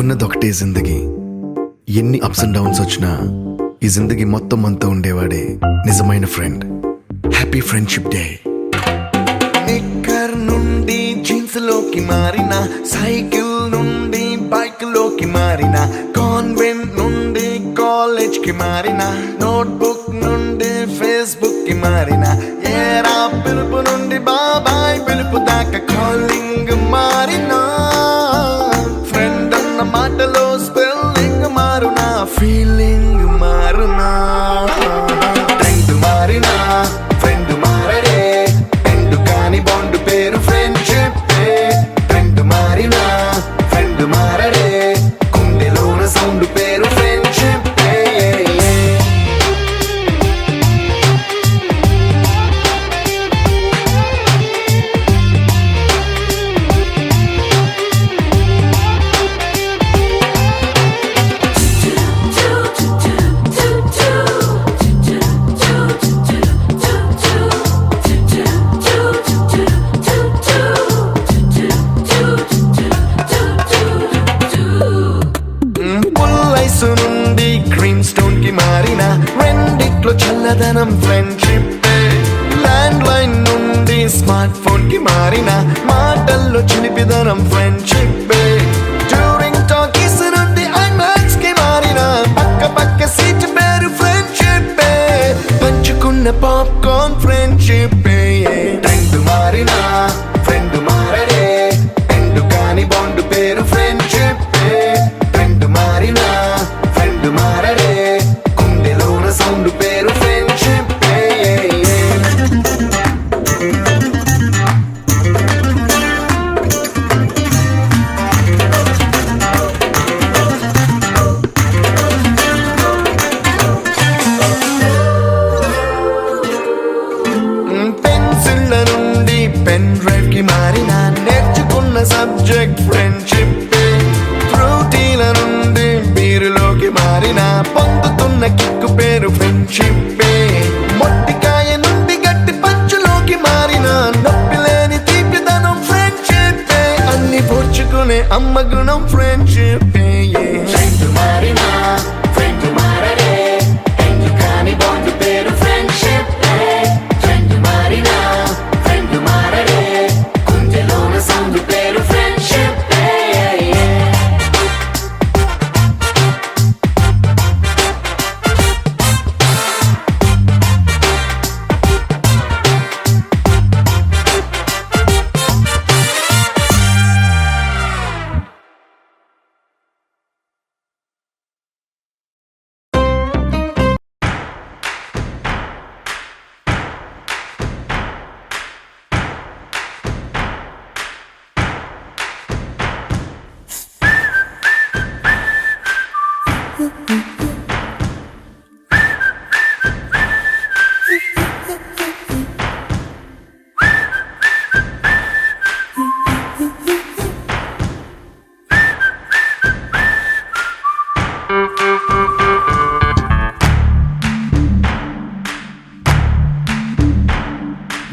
ఉన్నదొకటే జిందగీ. ఎన్ని ups and downs వచ్చినా ఈ జిందగీ మొత్తం అంతా ఉండేవాడే నిజమైన ఫ్రెండ్. Happy friendship day. నిక్కర్ నుండి జీన్స్ లోకి మారిన, సైకిల్ నుండి బైక్ లోకి మారిన, కాన్వెంట్ నుండి కాలేజ్ కి మారిన, నోట్బుక్ నుండి ఫేస్బుక్ కి మారిన, ఏరా పిలుపు నుండి బాబాయ్ పిలుపు దాకా కాలింగ్ మారిన, ఫ్రెండ్ అన్న మాటలో స్పెల్లింగ్ మారునా, ఫీలింగ్ మారునా, ట్రెండ్ మారినా ఫ్రెండ్ మారడే, ఎండు కాని బాండ్ పేరు ఫ్రెండ్షిప్. ట్రెండ్ మారినా ఫ్రెండ్ మారడే, గుండెలోన సౌండ్ పేరు ఫ్రెండ్షిప్. నుండి గ్రీన్ స్టోన్ కి మారిన, రెండిట్లో చల్లదనం ఫ్రెండ్షిప్. ల్యాండ్ లైన్ నుండి స్మార్ట్ ఫోన్ కి మారిన, మాటల్లో చిలిపిదనం ఫ్రెండ్షిప్. డ్యూరింగ్ టాకీస్ నుండి ఐమాక్స్ కి మారిన, పక్క పక్క సీట్ పేరు ఫ్రెండ్షిప్. పంచుకున్న పాప్కార్న్ ఫ్రెండ్షిప్. ట్రెండ్ మారిన ఫ్రెండ్ మారడే, ఎండు కాని బాండ్ పేరు ఫ్రెండ్షిప్. ట్రెండ్ మారిన ఫ్రెండ్ మారడే, గుండెలోన సౌండ్ పేరు ఫ్రెండ్షిప్. పెన్సిళ్ళ నుండి పెన్ డ్రైవ్ కి మారిన, నేర్చుకున్న సబ్జెక్ట్ ఫ్రెండ్షిప్. ఫ్రూటీల నుండి బీరులోకి మారిన, పొందుతున్న కిక్కు పేరు ఫ్రెండ్షిప్. మొట్టికాయ నుండి గట్టి పంచులోకి మారిన, నొప్పి లేని తీపిదనం ఫ్రెండ్షిప్. అన్ని పోర్చుకునే అమ్మ గుణం ఫ్రెండ్షిప్. ఫ్రెండ్ మారిన ఫ్రెండ్ మారడే, ఎందు కాని బాండ్ పేరు ఫ్రెండ్షిప్. ఫ్రెండ్ మారిన ఫ్రెండ్ మారడే, గుండెలోన సౌండ్ పేరు ఫ్రెండ్షిప్.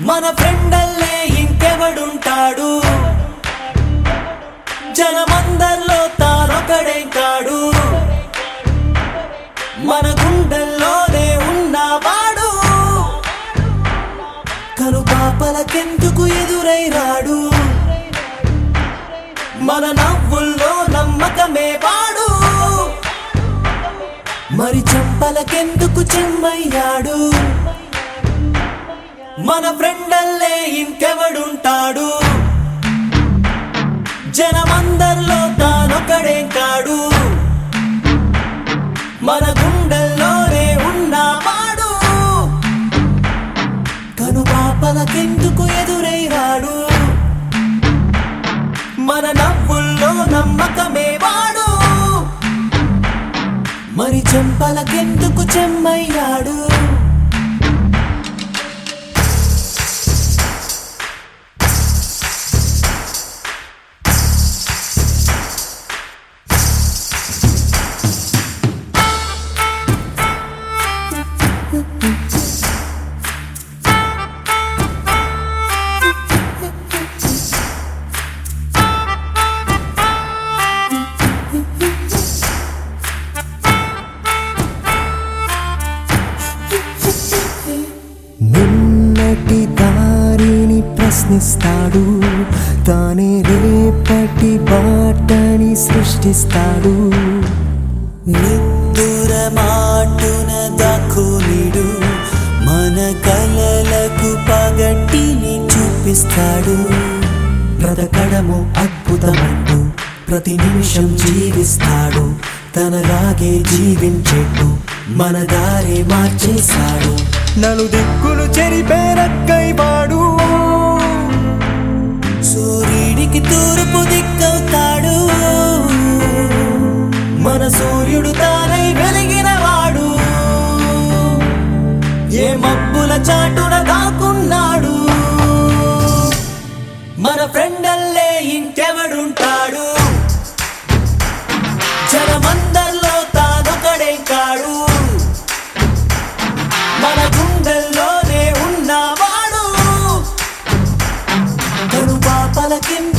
మన ఫ్రెండల్లే ఇంకెవడుంటాడు, జనమందరిలో తానొకడే కాడు, మన గుండెల్లోనే ఉన్నవాడు, కనుపాపలకెందుకు ఎదురై రాడు, మన నవ్వుల్లో నమ్మకమే వాడు, మరి చెంపలకెందుకు చెమ్మయ్యాడు. మన ఫ్రెండల్లే ఇంకెవడుంటాడు, జనమందరిలో తానొకడే కాడు, మన గుండెల్లోనే ఉన్నవాడు, కనుపాపలకెందుకు ఎదురై రాడు, మన నవ్వుల్లో నమ్మకమే వాడు, మరి చెంపలకెందుకు చెమ్మయ్యాడు. తానే రేపటి బాటని సృష్టిస్తాడు నిద్దుర మాటున దాక్కునిడు మన కలలకు పగటిని చూపిస్తాడు బ్రతకడము అద్భుతమంటూ ప్రతి నిమిషం జీవిస్తాడు తనలాగే జీవించేట్టు మన దారే మార్చేశాడు నలుదిక్కులు చెరిపేరక్కై వాడు సూర్యుడికి తూర్పు దిక్కవుతాడు మన సూర్యుడు తానై వెలిగిన వాడు ఏ మబ్బుల చాటున దాక్కున్నాడు మన ఫ్రెండల్లే ఇంకెవడుంటాడు జనమందరిలో తానొకడే కాడు మన గుండెల్లోనే ఉన్నవాడు కను పాపల కింద